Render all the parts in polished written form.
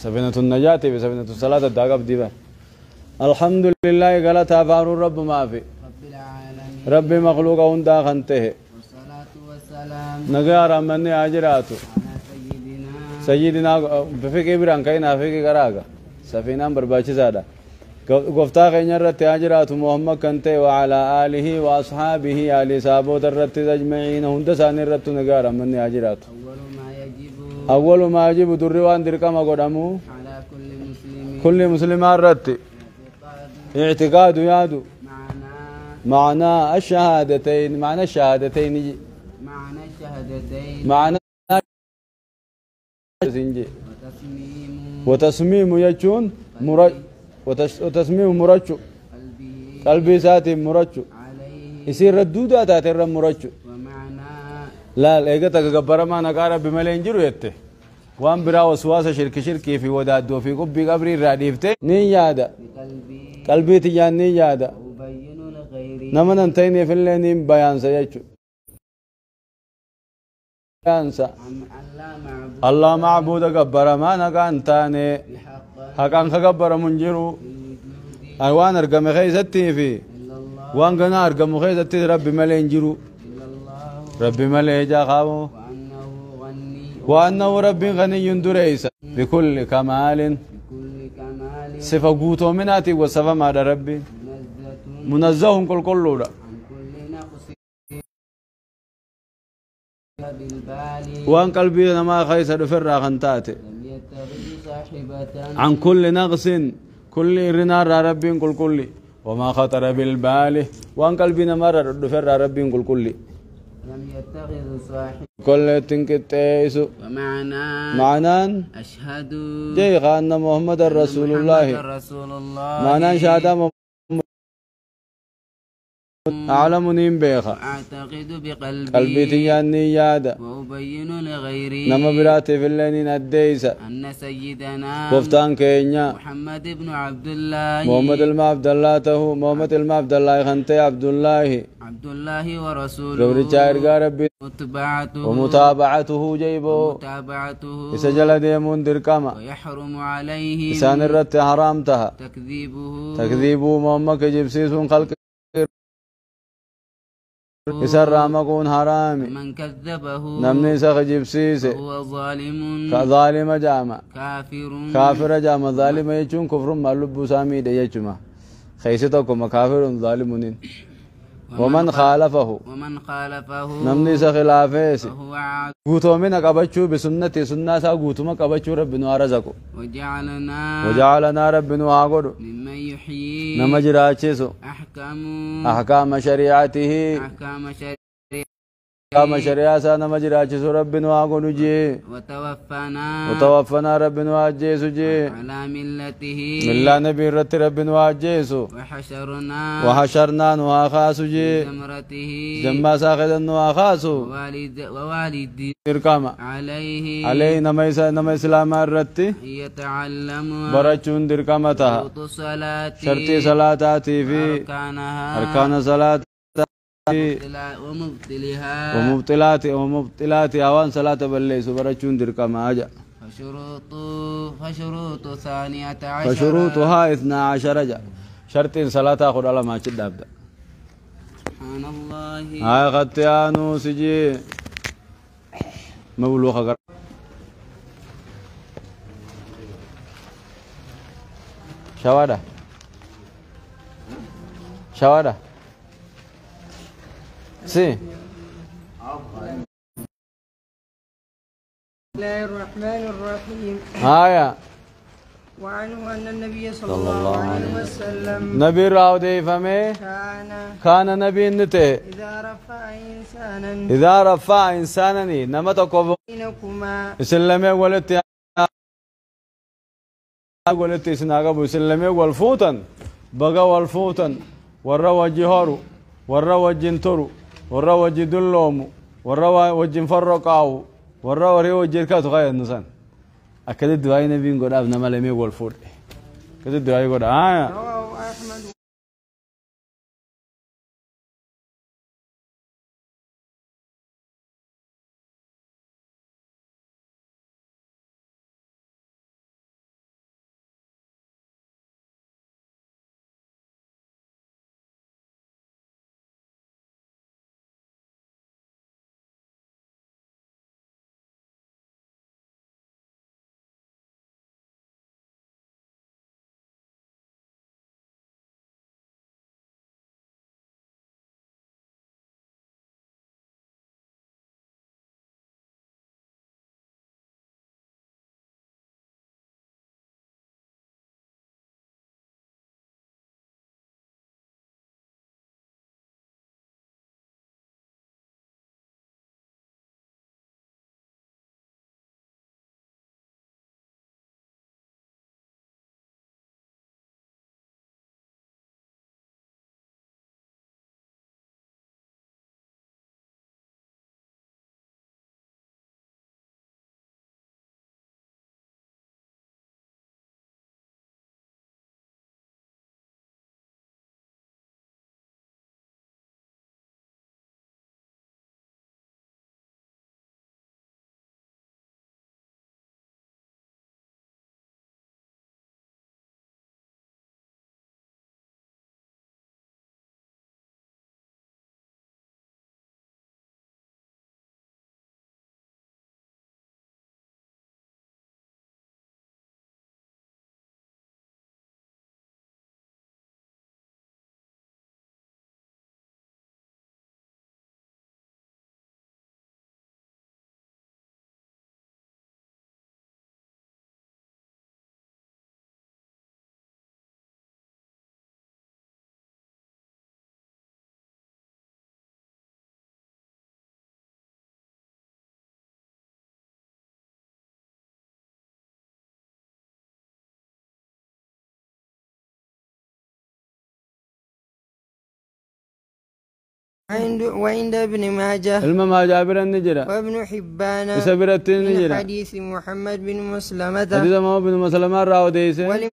سفينة النجاة بسفينة الصلاة الداقب ديبا. الحمد لله قالت فار الرب ما في رب العالمين ربي مخلوق وندا خنته والصلاة والسلام نجار مني أجراته على سيدنا بفكي بران كاين فيك كراغا سفينة برباچ زادا غفتا خينيا رت أجراته محمد كنته وعلى آله وأصحابه آل صحابه الرت أجمعين هند سان الرت نجار مني أجراته أول ما يجب دروان دركما قدامو على كل مسلم الرت اعتقاد يادو معنى الشهادتين معنى الشهادتين معنى وتصميم يجون وتصميم مرجو قلبي ساتي مرجو يصير ردودا تاتر مرجو لا لقيت تكبر ما نقار بملين جرو يته وان برا وسواس شركي في وداد وفي قبي قبري راديفته نيادا قلبي تجان نيادا نمن انتيني في اللينين بيان سيجو بيانسا الله معبود قبر ما نقان تاني حقان خقبر منجرو ايوان ارقم خيزتي في وان قنا ارقم خيزتي ربي ملين جرو ربي ملي جا خاو وأنه ربي غني دريس بكل كمال صفة قوتو مناتي وصفة مع ربي منزه كل لولا وان قلبي ما خيس دفر خنتاتي عن كل نقص كل رنار ربي كل وما خطر بالبال وان قلبي ما دفر ربي كل لم يتخذ صاحب كل تنكتيسو معنى أشهد جي أن محمد رسول الله معنى شهادة أعلم نيم بيخا أعتقد بقلبي قلبي تياني يادا وأبين لغيري نما براتي في اللينين الديسة أن سيدنا كفتان كينيا محمد بن عبد الله محمد الما عبد الله تهو محمد الما عبد الله خنتي عبد الله ورسوله قبل جاير ربي ومتابعته جيبه ومتابعته إسجل ديمون دركما ويحرم عليه إسان الرت حرامتها تكذيبه محمد كجبسيسون خلق إسر رامكون حرامي من كذبه نمني سخ جبسيسه هو ظالم كظالم جامع كافر جامع ظالم يجون كفر مالب سامي ده يجمع خيستكم كافر ظالمون ومن خالفه نمني سخلافه غوتو من قبچو بسنتي سنة سا غوتو ما قبچو ربنا رزقو وجعلنا ربنا اغدو ممن يحيي نما جراچيسو احكام شريعته كما شريعة سانا مجراچ ربنا واغنو جي وتوفنا ربنا واجيسو جي على ملته ملا نبي رت ربنا واجيسو وحشرنا نواخاسو جي جمع ساخدن نواخاسو ووالد اركاما عليه نما اسلام الرتي يتعلم برچون دركامتها شرطي صلاتاتي في اركان صلاة ومبطلات اوان صلاة بالليل سبرچون دركما اجا فشروطها 12 جا شرط صلاة خد على ما تشدابدا سبحان الله هاي غتيانو سجي مولوخ شوادا سي بسم الله الرحمن الرحيم آية وعنه أن النبي صلى الله عليه وسلم نبي راودي فمي كان نبي نته إذا رفع إنسانا نمتكو بينكما إسلامي ولتي سناغبو إسلامي والفوتن بغا والفوتن ورا وجهارو ورا وجنترو ورا وجدلومو ورا وجن فرقاو ورا وري وجركاتو غاية نسان أكيد الدعاء نبي نقول أبنا ملامي والفور كذا الدعاء يقول وعند ابن ماجه ما جابر النجرة وابن حبان سبرت من النجرة حديث محمد بن مسلمة حديث محمد بن مسلمة راو ديسه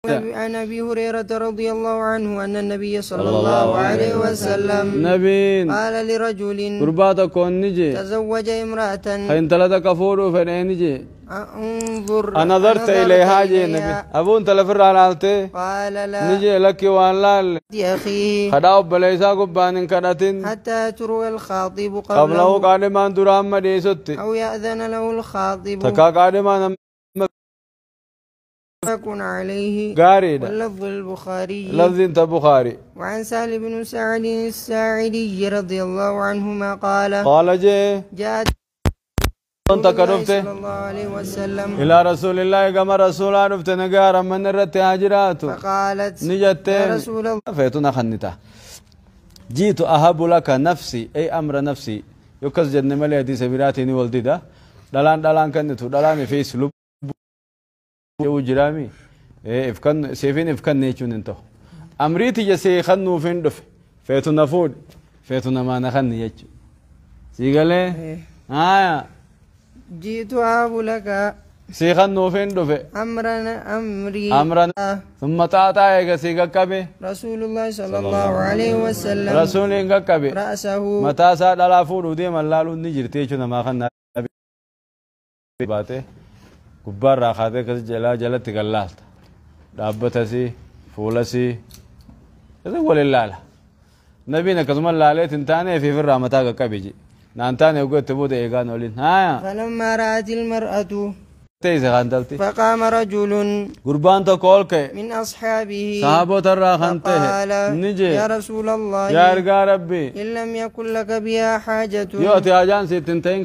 عن ابي هريره رضي الله عنه ان النبي صلى الله عليه وسلم نبين قال لرجل قرباتا كون نجي تزوج امراه حين تلتا كفور فنين نجي انظر نظرت إليها جي نبي أبون تلفر على التي قال لا نجي لك وان لال يا اخي خداو بليسا قبان كدتين حتى تروي الخاطب قبله قادمان درام مديست او ياذن له الخاطب تكا قادمان يكون عليه قاريدا واللفظ البخاري لفظ انت بخاري وعن سهل بن سعد الساعدي رضي الله عنهما قال جي جاءت انت كرفته صلى الله عليه وسلم إلى رسول الله كما رسول الله رفت نقارا من الرت هاجراته فقالت نجت يا رسول الله فيتنا خنتا جيت أهب لك نفسي أي أمر نفسي يكز جن ملي دي سبيراتي ولدي دا دلان كنتو دلان في سلوب يو جرامي افكن سيفين افكن نيچون انتو امريتي جسي خنو فين دف فيتنا فود فيتنا ما نخن يچ سيغله جئت أهب لك سيخنو فين دف أمري ثم تعطى ايغا سيغا كبه رسول الله صلى الله عليه وسلم رسول انغا كبه رأسه متى سا دلا فود ودي ملالو نجرتي چنا ما خن باته كبار راخاته كس جلا جلا تقلالت دابتسي فولسي هذا هو لله نبينا كزم الله تنتاني في الرامتا كبيجي نانتاني وقت تبود ايغان ولين ها فلما رأت المرأة تيزي غاندلتي فقام رجل قربان تقولك من أصحابه صحابة الراخنته فقال نجي يا رسول الله يا رجال ربي إن لم يكن لك بها حاجة يؤتي اجان ستنتين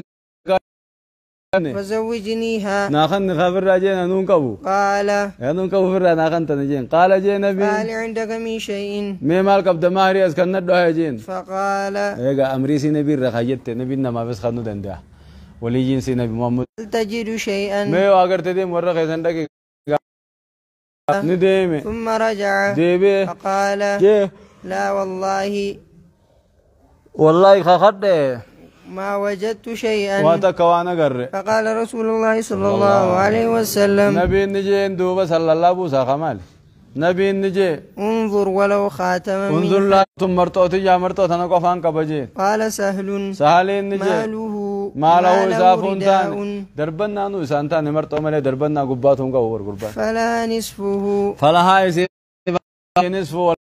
فزوجنيها ناخن خبر راجين نون كبو قال يا نون كبو فر ناخن تنجين قال جي نبي قال عندك من شيء مي مالك عبد ماهري اسكن ندو هاجين فقال ايغا امري سي نبي رخاجت نبي نما بس خنو دندا ولي جين سي نبي محمد هل تجد شيئا مي اگر تدي مره خيسن دك نديمي ثم رجع ديبي فقال جي لا والله خخد ما وجدت شيئا واتكوانا قر فقال رسول الله صلى الله عليه وسلم نبي نجي ندوب صلى الله بوسا خمال نبي نجي انظر ولو خاتما انظر لا ثم مرتوتي يا مرتوت انا قفان كبجي قال سهل نجي ماله إسافونتان دربنا نو إسانتان مرتو ملي دربنا قباتهم قوور قربان فلا نصفه فلها نصفه